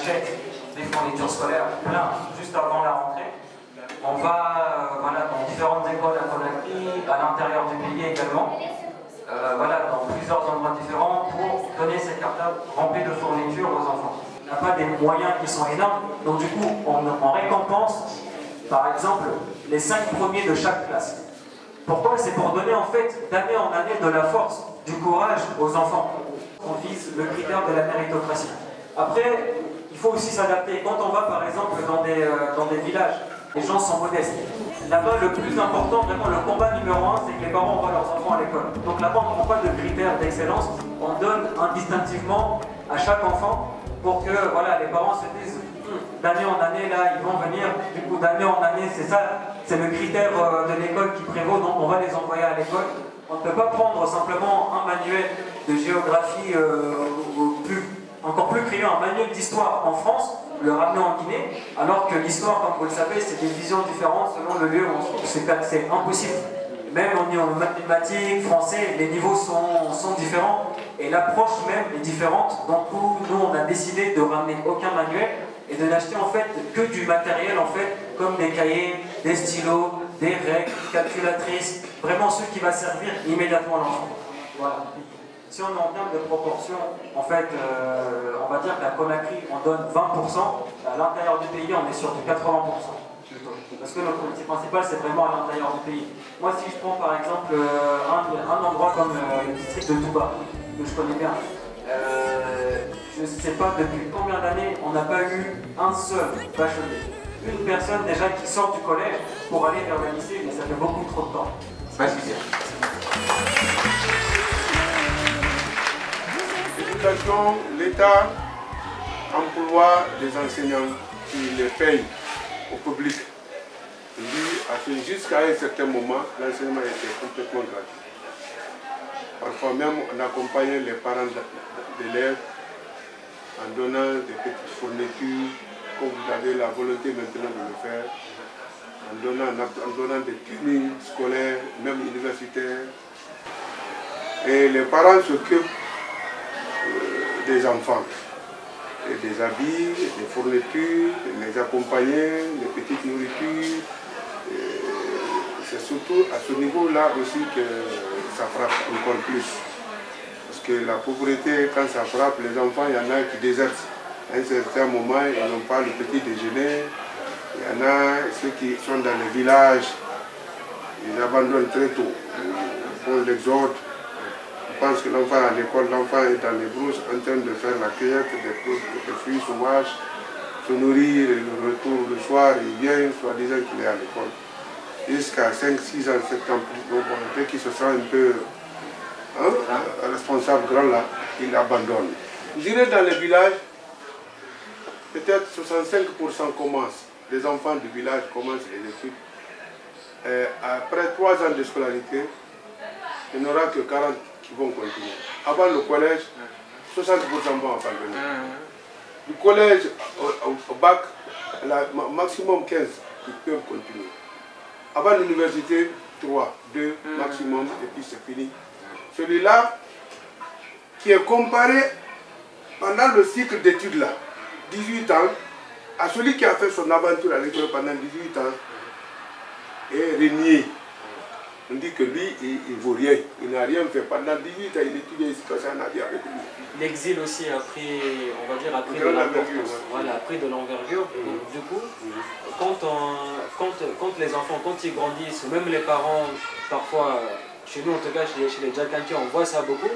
achète des fournitures scolaires plein juste avant la rentrée. On va voilà, dans différentes écoles à Conakry, à l'intérieur du pays également, voilà, dans plusieurs endroits différents pour donner ces cartables remplis de fournitures aux enfants. On n'a pas des moyens qui sont énormes, donc du coup on récompense par exemple les 5 premiers de chaque classe. Pourquoi? C'est pour donner en fait d'année en année de la force, du courage aux enfants. On vise le critère de la méritocratie. Après, il faut aussi s'adapter. Quand on va par exemple dans des villages, les gens sont modestes. Là-bas, le plus important, vraiment le combat numéro 1, c'est que les parents envoient leurs enfants à l'école. Donc là-bas, on ne prend pas de critères d'excellence, on donne indistinctivement à chaque enfant pour que voilà, les parents se disent d'année en année, là, ils vont venir, du coup, d'année en année, c'est ça, c'est le critère de l'école qui prévaut, donc on va les envoyer à l'école. On ne peut pas prendre simplement un manuel de géographie encore plus criant, un manuel d'histoire en France, le ramener en Guinée, alors que l'histoire, comme vous le savez, c'est des visions différentes selon le lieu où on se trouve, c'est impossible. Même au niveau mathématiques, français, les niveaux sont différents et l'approche même est différente. Donc nous, on a décidé de ramener aucun manuel et de n'acheter en fait que du matériel en fait, comme des cahiers, des stylos, des règles, calculatrices, vraiment ce qui va servir immédiatement à l'enfant. Voilà. Si on est en termes de proportion, en fait, on va dire qu'à Conakry, on donne 20%, à l'intérieur du pays, on est sur du 80%. Parce que notre politique principale, c'est vraiment à l'intérieur du pays. Moi, si je prends par exemple un endroit comme le district de Touba, que je connais bien, je ne sais pas depuis combien d'années on n'a pas eu un seul bachelier. Une personne déjà qui sort du collège pour aller vers le lycée, mais ça fait beaucoup trop de temps. Merci bien. L'éducation, l'État emploie des enseignants qui les payent au public. Jusqu'à un certain moment, l'enseignement était complètement gratuit. Parfois même, on accompagnait les parents d'élèves en donnant des petites fournitures, comme vous avez la volonté maintenant de le faire, en donnant des tenues scolaires, même universitaires. Et les parents s'occupent des enfants, et des habits, des fournitures, les accompagner, les petites nourritures. C'est surtout à ce niveau-là aussi que ça frappe encore plus. Parce que la pauvreté, quand ça frappe les enfants, il y en a qui désertent. À un certain moment, ils n'ont pas le petit déjeuner. Il y en a ceux qui sont dans les villages, ils abandonnent très tôt. Ils font l'exode. Je pense que l'enfant à l'école, l'enfant est dans les brousses en train de faire la cueillette des fruits sauvages, se nourrir, et le retour le soir, il vient, soi-disant qu'il est à l'école. Jusqu'à 5, 6 ans, 7 ans plus tôt, dès qu'il se sent un peu responsable grand là, il abandonne. Je dirais dans les villages, peut-être 65% commencent, les enfants du village commencent les études. Après 3 ans de scolarité, il n'y aura que 40 qui vont continuer. Avant le collège, 60% vont abandonner. Du collège au bac, maximum 15 qui peuvent continuer. Avant l'université, 3, 2 maximum, et puis c'est fini. Celui-là, qui est comparé pendant le cycle d'études là, 18 ans, à celui qui a fait son aventure à l'école pendant 18 ans, est régné. On dit que lui, il ne vaut rien. Il n'a rien fait. Pendant 18 ans, il étudie ici, ça n'a rien avec lui. L'exil aussi a pris, on va dire, a pris de l'envergure. Voilà, a pris de l'envergure. Du coup, quand les enfants, quand ils grandissent, même les parents, parfois, chez nous en tout cas, chez les Djakanti, on voit ça beaucoup.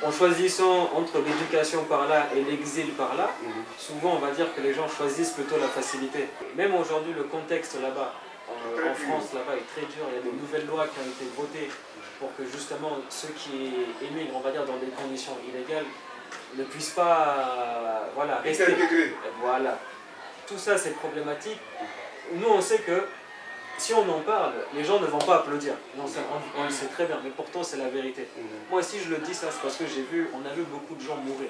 En choisissant entre l'éducation par là et l'exil par là, souvent on va dire que les gens choisissent plutôt la facilité. Même aujourd'hui, le contexte là-bas, en France, là-bas, est très dur. Il y a de nouvelles lois qui ont été votées pour que justement ceux qui émigrent, on va dire, dans des conditions illégales, ne puissent pas voilà, rester. Voilà. Tout ça, c'est problématique. Nous, on sait que si on en parle, les gens ne vont pas applaudir. On le sait très bien, mais pourtant, c'est la vérité. Moi, si je le dis ça, c'est parce que on a vu beaucoup de gens mourir.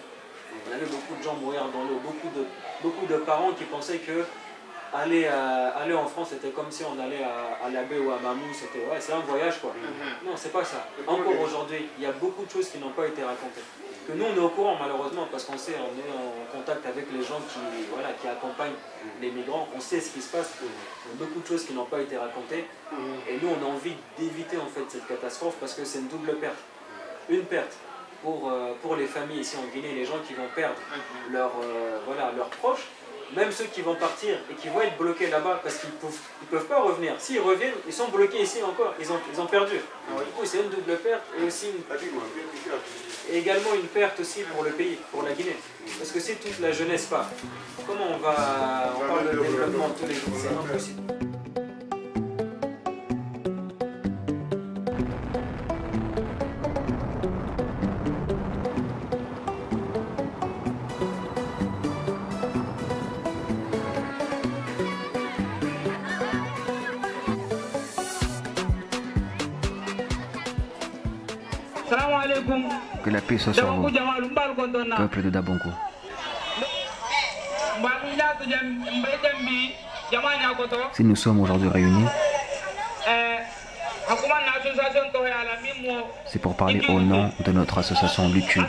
On a vu beaucoup de gens mourir dans l'eau, beaucoup de parents qui pensaient que aller en France, c'était comme si on allait à l'Abbé ou à Mamou, c'était ouais, c'est un voyage quoi. Non, c'est pas ça. Encore aujourd'hui, il y a beaucoup de choses qui n'ont pas été racontées. Que nous, on est au courant malheureusement, parce qu'on sait, on est en contact avec les gens qui accompagnent les migrants, on sait ce qui se passe, il y a beaucoup de choses qui n'ont pas été racontées. Et nous, on a envie d'éviter en fait cette catastrophe parce que c'est une double perte. Une perte pour les familles ici en Guinée, les gens qui vont perdre leurs proches, même ceux qui vont partir et qui vont être bloqués là-bas parce qu'ils peuvent pas revenir. S'ils reviennent, ils sont bloqués ici encore, ils ont perdu. Du coup, c'est une double perte et aussi et également une perte aussi pour le pays, pour la Guinée. Parce que si toute la jeunesse part, comment on parle de développement tous les jours, c'est impossible. Que la paix soit sur vous, peuple de Dabonko. Si nous sommes aujourd'hui réunis, c'est pour parler au nom de notre association Lucu.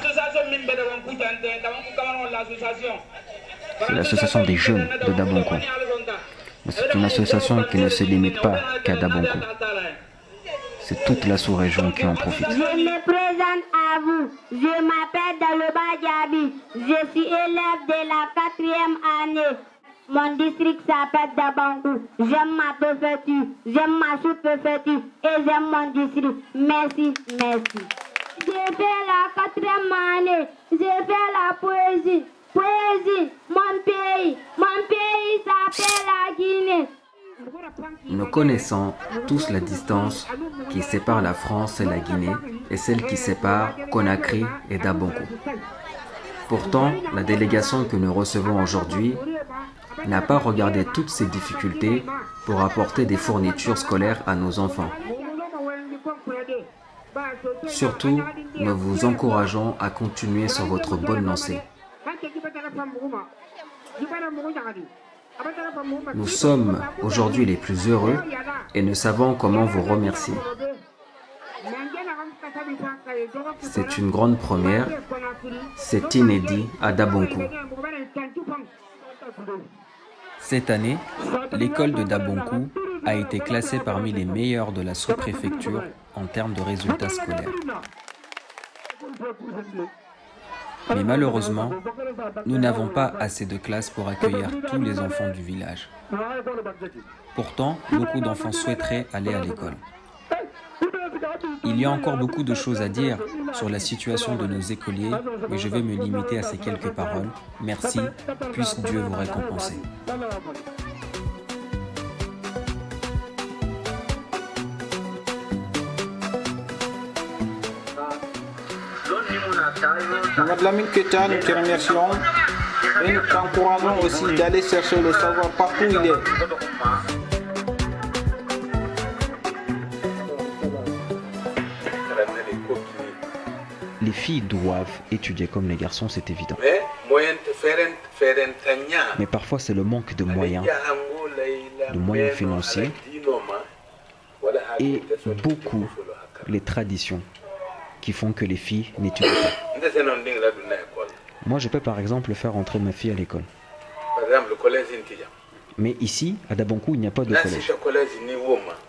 C'est l'association des jeunes de Dabonko. Mais c'est une association qui ne se limite pas qu'à Dabonko. C'est toute la sous-région qui en profite. Je me présente à vous. Je m'appelle Daloba Diaby. Je suis élève de la 4e année. Mon district s'appelle Dabonko. J'aime ma préfecture, j'aime ma sous-préfecture et j'aime mon district. Merci, merci. J'ai fait la 4e année. J'ai fait la poésie. Poésie, mon pays s'appelle la Guinée. Nous connaissons tous la distance qui sépare la France et la Guinée et celle qui sépare Conakry et Dabonko. Pourtant, la délégation que nous recevons aujourd'hui n'a pas regardé toutes ces difficultés pour apporter des fournitures scolaires à nos enfants. Surtout, nous vous encourageons à continuer sur votre bonne lancée. Nous sommes aujourd'hui les plus heureux et ne savons comment vous remercier. C'est une grande première, c'est inédit à Dabonko. Cette année, l'école de Dabonko a été classée parmi les meilleures de la sous-préfecture en termes de résultats scolaires. Mais malheureusement, nous n'avons pas assez de classes pour accueillir tous les enfants du village. Pourtant, beaucoup d'enfants souhaiteraient aller à l'école. Il y a encore beaucoup de choses à dire sur la situation de nos écoliers, mais je vais me limiter à ces quelques paroles. Merci, puisse Dieu vous récompenser. Madame Keta, nous te remercions et nous t'encourageons aussi d'aller chercher le savoir partout où il est. Les filles doivent étudier comme les garçons, c'est évident. Mais parfois c'est le manque de moyens financiers et beaucoup les traditions qui font que les filles n'étudient pas. Moi, je peux par exemple faire entrer ma fille à l'école. Mais ici, à Dabonko, il n'y a pas de collège.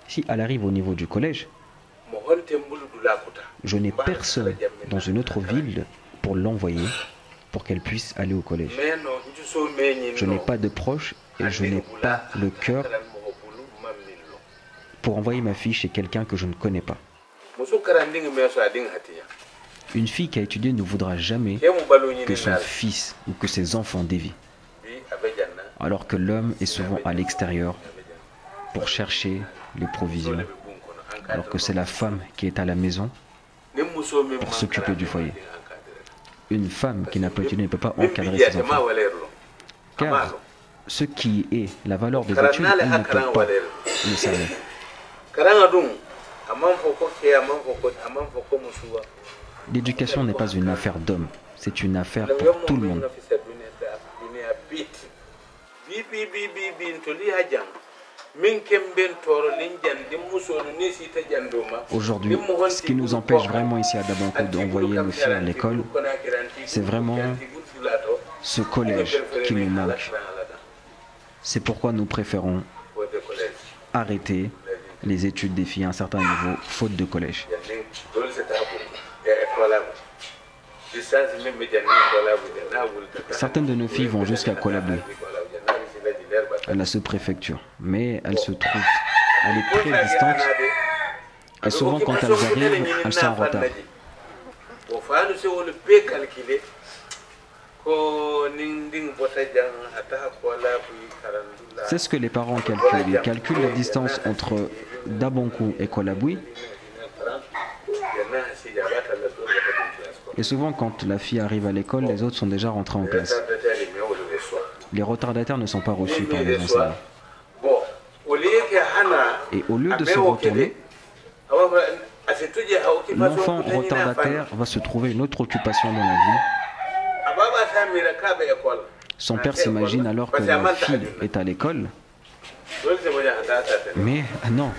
Si elle arrive au niveau du collège, je n'ai personne dans une autre ville pour l'envoyer, pour qu'elle puisse aller au collège. Je n'ai pas de proches et je n'ai pas le cœur pour envoyer ma fille chez quelqu'un que je ne connais pas. Une fille qui a étudié ne voudra jamais que son fils ou que ses enfants dévient. Alors que l'homme est souvent à l'extérieur pour chercher les provisions. Alors que c'est la femme qui est à la maison pour s'occuper du foyer. Une femme qui n'a pas étudié ne peut pas encadrer ses enfants. Car ce qui est la valeur des études, on ne peut pas le savoir. L'éducation n'est pas une affaire d'homme, c'est une affaire pour tout le monde. Aujourd'hui, ce qui nous empêche vraiment ici à Dabankou d'envoyer nos filles à l'école, c'est vraiment ce collège qui nous manque. C'est pourquoi nous préférons arrêter les études des filles à un certain niveau, faute de collège. Certaines de nos filles vont jusqu'à Kolabé, à la sous-préfecture, mais elles se trouvent, elle est très distante et souvent quand elles arrivent, elles sont en retard. C'est ce que les parents calculent. Ils calculent la distance entre Dabankou et Kolabé. Et souvent, quand la fille arrive à l'école, les autres sont déjà rentrés en classe. Les retardataires ne sont pas reçus par les enseignants. Et au lieu de se retourner, l'enfant retardataire va se trouver une autre occupation dans la vie. Son père s'imagine alors que la fille est à l'école. Mais non,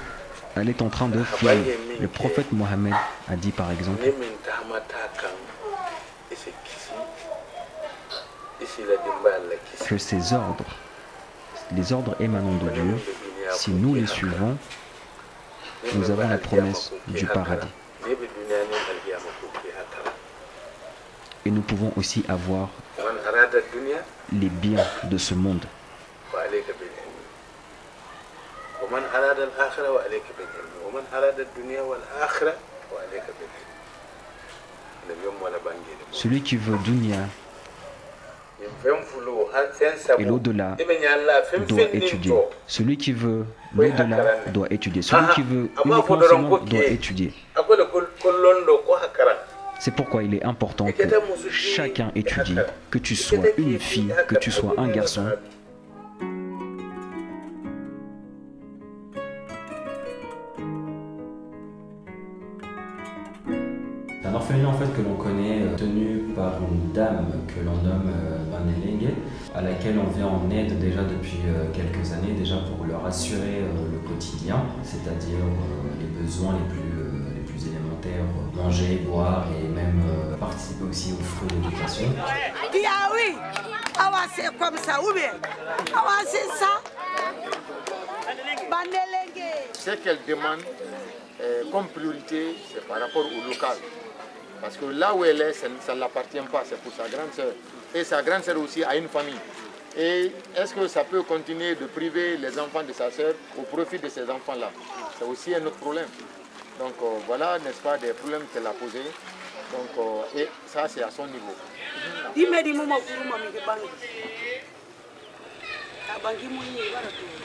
elle est en train de filmer. Le prophète Mohammed a dit par exemple que ces ordres, les ordres émanant de Dieu, si nous les suivons, nous avons la promesse du paradis. Et nous pouvons aussi avoir les biens de ce monde. Celui qui veut dunya et l'au-delà doit étudier. Celui qui veut l'au-delà doit étudier. Celui qui veut uniquement ce monde doit étudier. C'est pourquoi il est important que chacun étudie, que tu sois une fille, que tu sois un garçon. Un orphelinat en fait que l'on connaît, tenu par une dame que l'on nomme Bandelengue, à laquelle on vient en aide déjà depuis quelques années, déjà pour leur assurer le quotidien, c'est-à-dire les besoins les plus élémentaires, manger, boire et même participer aussi aux frais d'éducation. Oui, c'est comme ça, ou bien c'est ça. Ce qu'elle demande comme priorité, c'est par rapport au local. Parce que là où elle est, ça ne l'appartient pas, c'est pour sa grande sœur. Et sa grande sœur aussi a une famille. Et est-ce que ça peut continuer de priver les enfants de sa sœur au profit de ces enfants-là? C'est aussi un autre problème. Donc voilà, n'est-ce pas, des problèmes qu'elle a posés. Donc, et ça, c'est à son niveau.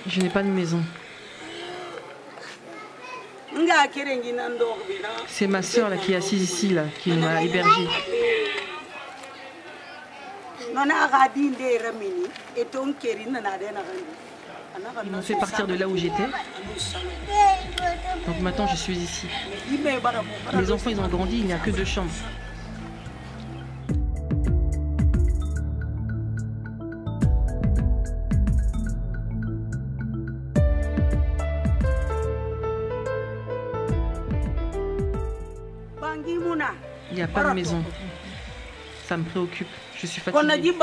Je n'ai pas de maison. C'est ma soeur là, qui est assise ici, là, qui m'a hébergée. Ils m'ont fait partir de là où j'étais. Donc maintenant je suis ici. Les enfants ils ont grandi, il n'y a que 2 chambres. Il n'y a pas de maison. Ça me préoccupe. Je suis fatiguée.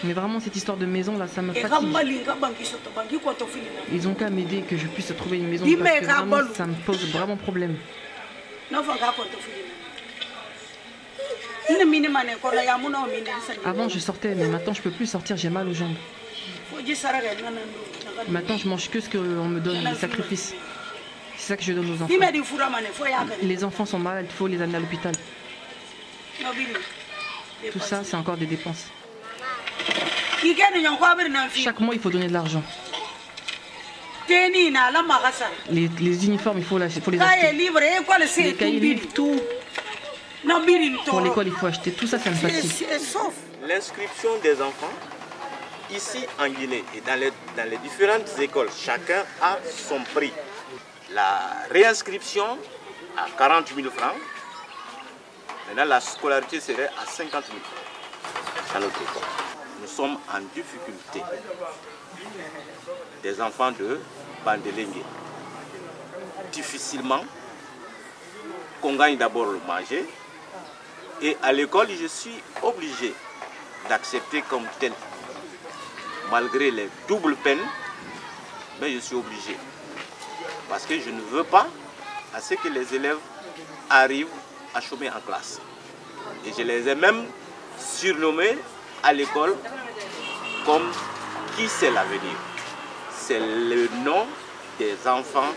Mais vraiment, cette histoire de maison, là, ça me fatigue. Ils ont qu'à m'aider que je puisse trouver une maison. Parce que vraiment, ça me pose vraiment problème. Avant, je sortais, mais maintenant, je ne peux plus sortir. J'ai mal aux jambes. Maintenant, je mange que ce qu'on me donne, les sacrifices. C'est ça que je donne aux enfants. Les enfants sont malades, il faut les amener à l'hôpital. Tout ça, c'est encore des dépenses. Chaque mois, il faut donner de l'argent. Les uniformes, il faut les acheter. Les cahiers livres, tout. Pour l'école, il faut acheter. Tout ça, ça me fatigue. L'inscription des enfants, ici en Guinée et dans les différentes écoles, chacun a son prix. La réinscription à 40 000 francs. Maintenant, la scolarité serait à 50 000 francs. nous sommes en difficulté. Des enfants de Bandelengue. Difficilement, qu'on gagne d'abord le manger. Et à l'école, je suis obligé d'accepter comme tel. Malgré les doubles peines, mais je suis obligé. Parce que je ne veux pas à ce que les élèves arrivent à chômer en classe. Et je les ai même surnommés à l'école comme qui c'est l'avenir. C'est le nom des enfants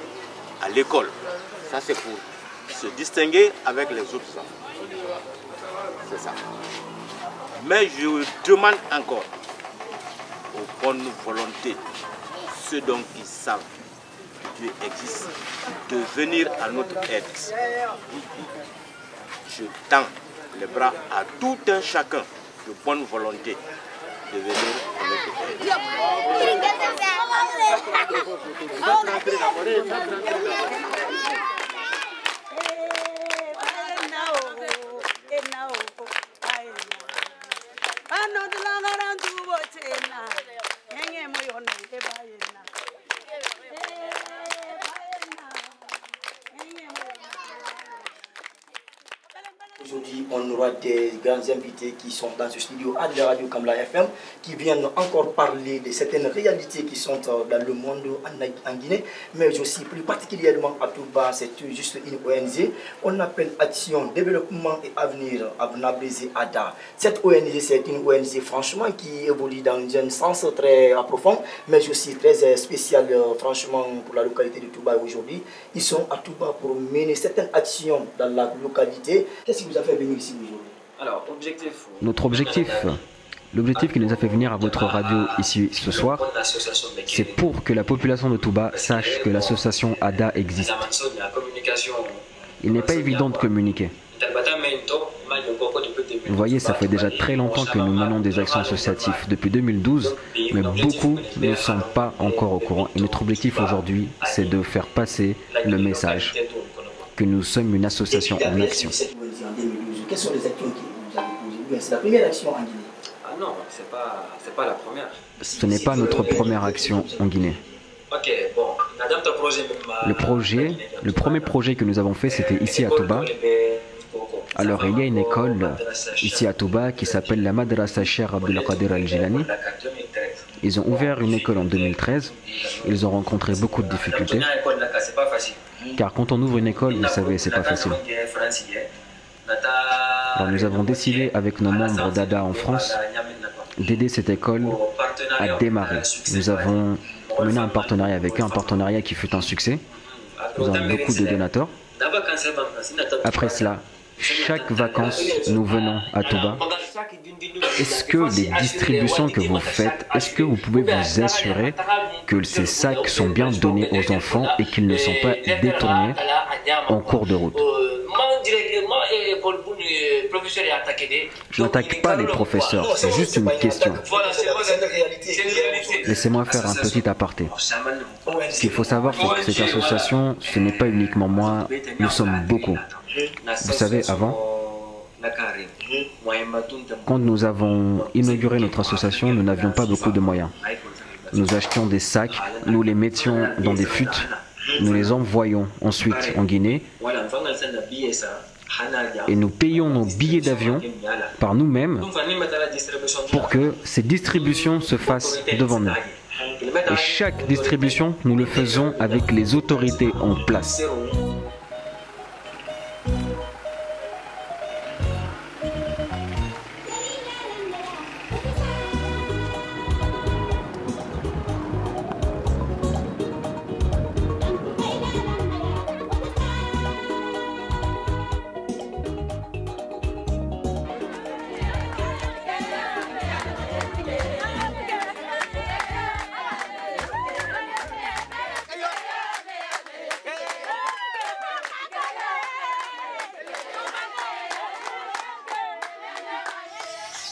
à l'école. Ça c'est pour se distinguer avec les autres enfants. C'est ça. Mais je demande encore aux bonnes volontés, ceux dont ils savent que Dieu existe, de venir à notre aide. Je tends les bras à tout un chacun de bonne volonté de venir à notre aide. Aujourd'hui, on aura des grands invités qui sont dans ce studio à la radio Kambla FM, qui viennent encore parler de certaines réalités qui sont dans le monde en Guinée, mais aussi plus particulièrement à Touba, c'est juste une ONG, on appelle Action, Développement et Avenir, Abnabrézé ADA. Cette ONG, c'est une ONG franchement qui évolue dans un sens très profond, mais aussi très spécial franchement pour la localité de Touba aujourd'hui. Ils sont à Touba pour mener certaines actions dans la localité. Qu'est-ce qui vous a fait venir ici aujourd'hui? Alors, l'objectif qui nous a fait venir à votre radio ici ce soir, c'est pour que la population de Touba sache que l'association ADA existe. Il n'est pas évident de communiquer. Vous voyez, ça fait déjà très longtemps que nous menons des actions associatives, depuis 2012, mais beaucoup ne sont pas encore au courant. Et notre objectif aujourd'hui, c'est de faire passer le message que nous sommes une association en action. Quelles sont les actions que vous avez posées? C'est la première action en Guinée? Ah non, c'est pas la première. Ce n'est pas notre première action en Guinée. Le premier projet que nous avons fait, c'était ici à Touba. Alors il y a une école ici à Touba qui s'appelle la Madrasa Cheikh Abdul Qadir Al-Jilani. Ils ont ouvert une école en 2013. Ils ont rencontré beaucoup de difficultés. Car quand on ouvre une école, vous savez, c'est pas facile. Alors nous avons décidé avec nos membres d'ADA en France d'aider cette école à démarrer. Nous avons mené un partenariat avec eux, un partenariat qui fut un succès. Nous avons beaucoup de donateurs. Après cela, chaque vacances, nous venons à Touba. Est-ce que les distributions que vous faites, est-ce que vous pouvez vous assurer que ces sacs sont bien donnés aux enfants et qu'ils ne sont pas détournés en cours de route? Je n'attaque pas les professeurs, c'est juste une question. Laissez-moi faire un petit aparté. Ce qu'il faut savoir, c'est que cette association, ce n'est pas uniquement moi, nous sommes beaucoup. Vous savez, avant, quand nous avons inauguré notre association, nous n'avions pas beaucoup de moyens. Nous achetions des sacs, nous les mettions dans des fûts, nous les envoyions ensuite en Guinée et nous payons nos billets d'avion par nous-mêmes pour que ces distributions se fassent devant nous. Et chaque distribution, nous le faisons avec les autorités en place.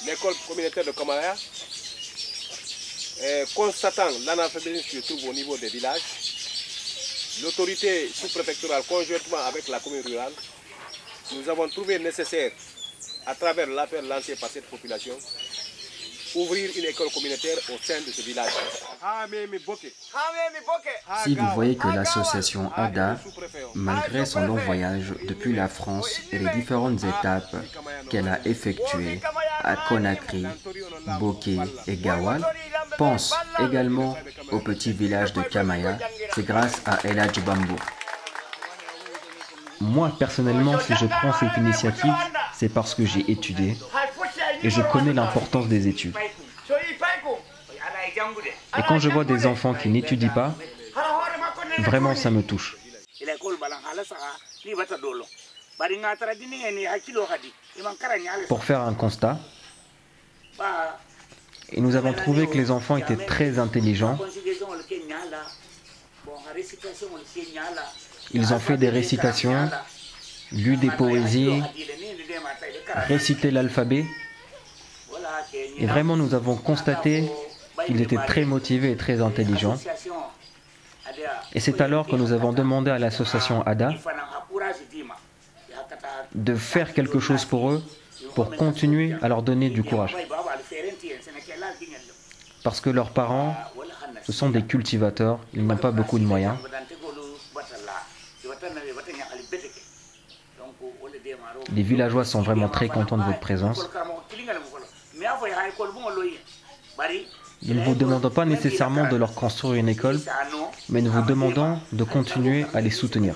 L'école communautaire de Kamaya, constatant l'analphabétisme qui se trouve au niveau des villages, l'autorité sous-préfectorale conjointement avec la commune rurale, nous avons trouvé nécessaire, à travers l'appel lancé par cette population, ouvrir une école communautaire au sein de ce village. Si vous voyez que l'association ADA, malgré son long voyage depuis la France et les différentes étapes qu'elle a effectuées à Conakry, Boké et Gawal, pense également au petit village de Kamaya, c'est grâce à El Hadj Bambo. Moi, personnellement, si je prends cette initiative, c'est parce que j'ai étudié et je connais l'importance des études. Et quand je vois des enfants qui n'étudient pas, vraiment ça me touche. Pour faire un constat, et nous avons trouvé que les enfants étaient très intelligents. Ils ont fait des récitations, lu des poésies, récité l'alphabet. Et vraiment, nous avons constaté qu'ils étaient très motivés et très intelligents. Et c'est alors que nous avons demandé à l'association ADA de faire quelque chose pour eux, pour continuer à leur donner du courage. Parce que leurs parents, ce sont des cultivateurs, ils n'ont pas beaucoup de moyens. Les villageois sont vraiment très contents de votre présence. Nous ne vous demandons pas nécessairement de leur construire une école, mais nous vous demandons de continuer à les soutenir.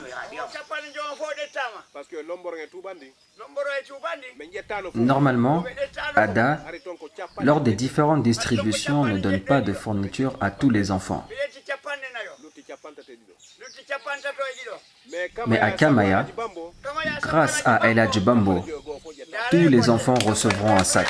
Normalement, ADA, lors des différentes distributions, ne donne pas de fourniture à tous les enfants. Mais à Kamaya, grâce à El Hadj Bambo, tous les enfants recevront un sac.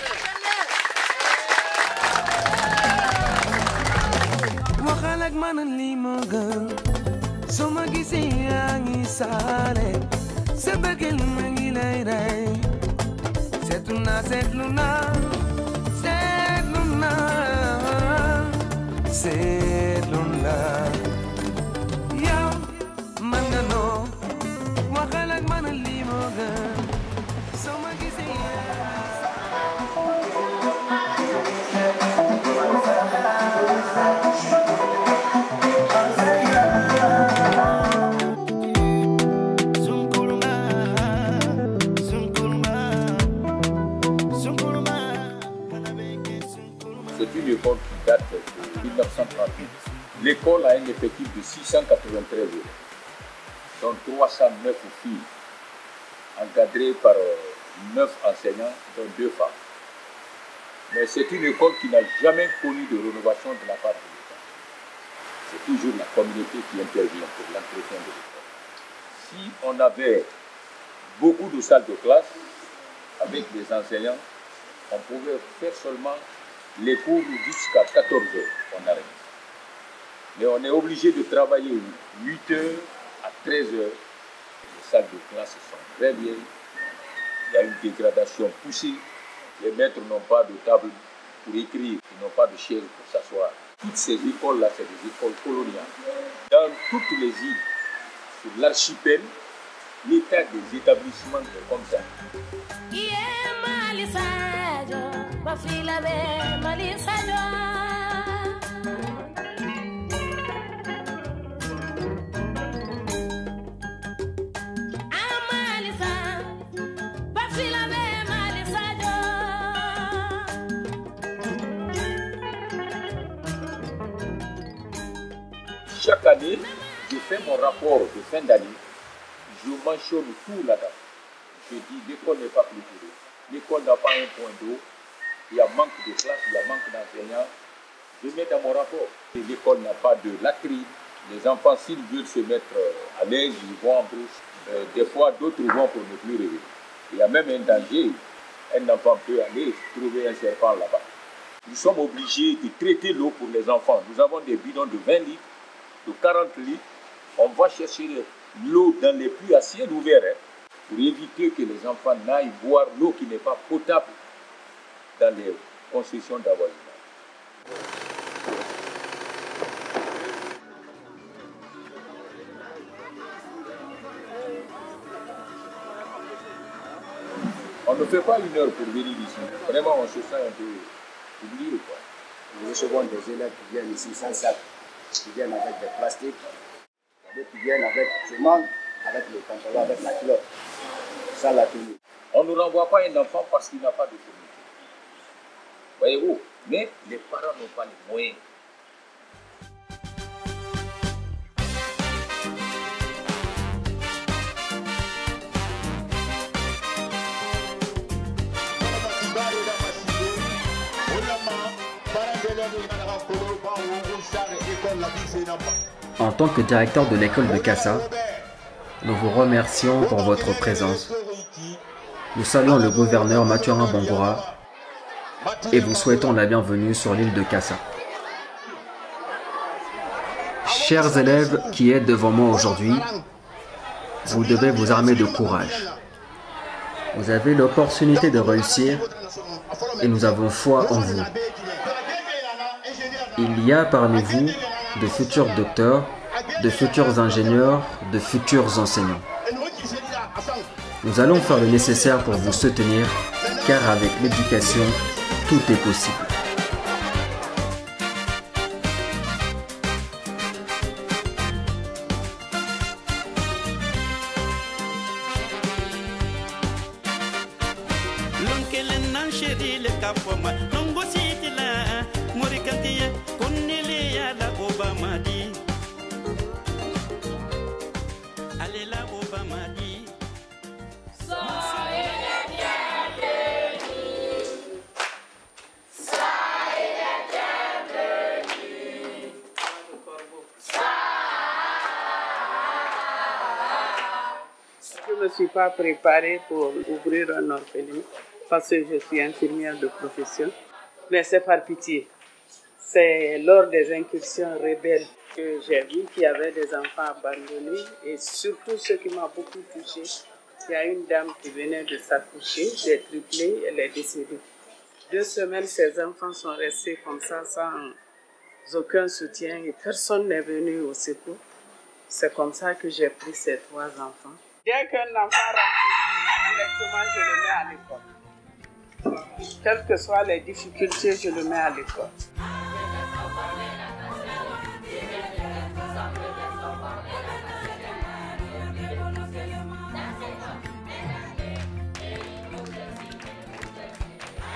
C'est une école qui date de 1938. L'école a un effectif de 693 élèves, dont 309 filles, encadrées par 9 enseignants, dont 2 femmes. Mais c'est une école qui n'a jamais connu de rénovation de la part de l'État. C'est toujours la communauté qui intervient pour l'entretien de l'école. Si on avait beaucoup de salles de classe avec des enseignants, on pouvait faire seulement les cours jusqu'à 14 heures, on arrête. Mais on est obligé de travailler 8 heures à 13 heures. Les salles de classe sont très vieilles. Il y a une dégradation poussée. Les maîtres n'ont pas de table pour écrire, ils n'ont pas de chaise pour s'asseoir. Toutes ces écoles-là, c'est des écoles coloniales. Dans toutes les îles, sur l'archipel, l'état des établissements est comme ça. Chaque année, je fais mon rapport de fin d'année. Je mentionne tout là-dedans. Je dis l'école n'est pas clôturée. L'école n'a pas un point d'eau. Il y a manque de classe, il y a manque d'enseignants. Je mets dans mon rapport. L'école n'a pas de latrine. Les enfants, s'ils veulent se mettre à l'aise, ils vont en brousse. Des fois, d'autres vont pour ne plus revenir. Il y a même un danger. Un enfant peut aller trouver un serpent là-bas. Nous sommes obligés de traiter l'eau pour les enfants. Nous avons des bidons de 20 litres, de 40 litres. On va chercher l'eau dans les puits à ciel ouvert pour éviter que les enfants n'aillent boire l'eau qui n'est pas potable dans les concessions d'avoisinage. On ne fait pas 1 heure pour venir ici. Vraiment, on se sent un peu publié, quoi. Nous recevons des élèves qui viennent ici sans sac, qui viennent avec des plastiques, qui viennent avec, seulement avec le pantalon, avec la culotte, sans la tenue. On ne renvoie pas un enfant parce qu'il n'a pas de fourniture. Voyez-vous, mais les parents n'ont pas les moyens. En tant que directeur de l'école de Kassa, nous vous remercions pour votre présence. Nous saluons le gouverneur Mathurin Bangura et vous souhaitons la bienvenue sur l'île de Kassa. Chers élèves qui êtes devant moi aujourd'hui, vous devez vous armer de courage. Vous avez l'opportunité de réussir et nous avons foi en vous. Il y a parmi vous de futurs docteurs, de futurs ingénieurs, de futurs enseignants. Nous allons faire le nécessaire pour vous soutenir, car avec l'éducation, tout est possible. Je ne me suis pas préparée pour ouvrir un orphelinat parce que je suis infirmière de profession, mais c'est par pitié. C'est lors des incursions rebelles que j'ai vu qu'il y avait des enfants abandonnés et surtout ce qui m'a beaucoup touchée, il y a une dame qui venait de s'accoucher, des triplés, elle est décédée. 2 semaines, ces enfants sont restés comme ça sans aucun soutien et personne n'est venu au secours. C'est comme ça que j'ai pris ces 3 enfants. Dès qu'un enfant rentre, directement, je le mets à l'école. Quelles que soient les difficultés, je le mets à l'école.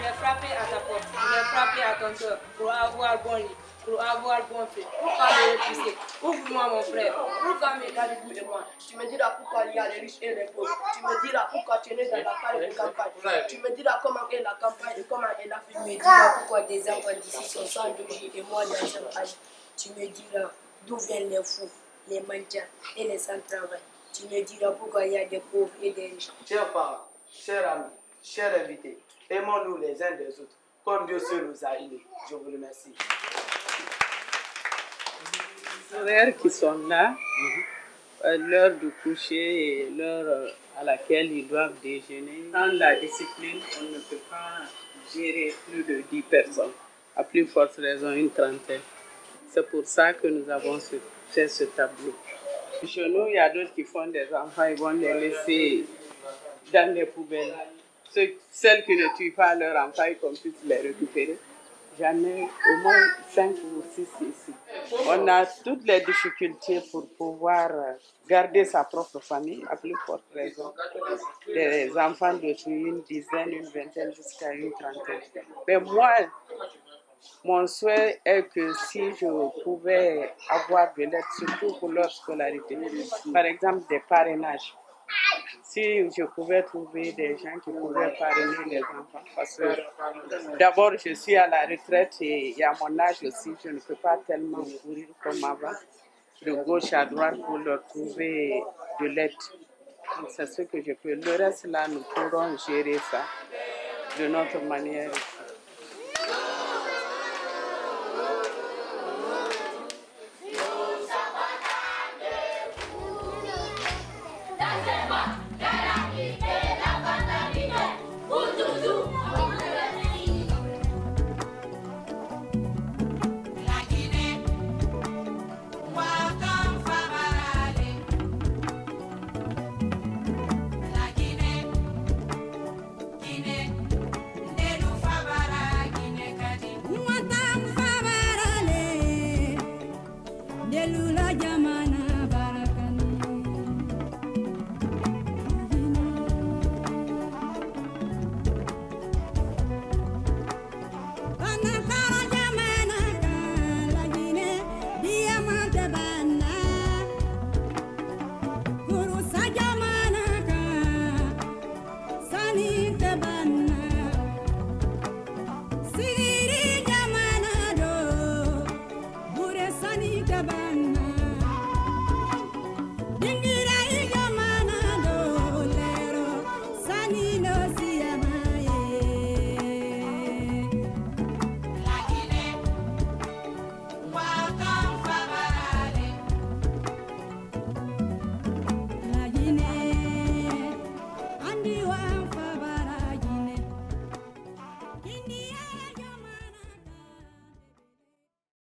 J'ai frappé à ta porte, j'ai frappé à ton cœur pour avoir bon lit, pour avoir bon fait. Pourquoi me repousser? Ouvre-moi mon frère, pourquoi me garder de moi? Tu me diras pourquoi il y a les riches et les pauvres. Tu me diras pourquoi tu es né dans la campagne. Tu me diras comment est la campagne et comment est la ville. Tu me diras pourquoi des enfants d'ici sont sans logis et moi dans un âge. Tu me diras d'où viennent les fous, les mendiants et les sans-travail. Tu me diras pourquoi il y a des pauvres et des riches. Chers parents, chers amis, chers invités, aimons-nous les uns des autres, comme Dieu seul nous a unis. Je vous remercie. Les frères qui sont là, l'heure de coucher et l'heure à laquelle ils doivent déjeuner. Sans la discipline, on ne peut pas gérer plus de 10 personnes. À plus forte raison, une trentaine. C'est pour ça que nous avons fait ce tableau. Chez nous, il y a d'autres qui font des enfants, ils vont les laisser dans les poubelles. Celles qui ne tuent pas leurs enfants, qu'on puisse les récupérer. J'en ai au moins 5 ou 6 ici. On a toutes les difficultés pour pouvoir garder sa propre famille, à plus forte raison. Des enfants de une dizaine, une vingtaine, jusqu'à une trentaine. Mais moi, mon souhait est que si je pouvais avoir de l'aide, surtout pour leur scolarité, par exemple des parrainages, si je pouvais trouver des gens qui pouvaient parrainer les enfants, parce que d'abord je suis à la retraite et à mon âge aussi, je ne peux pas tellement courir comme avant, de gauche à droite pour leur trouver de l'aide. C'est ce que je peux. Le reste là, nous pourrons gérer ça de notre manière. Faba Dingira iga mana do lero sanino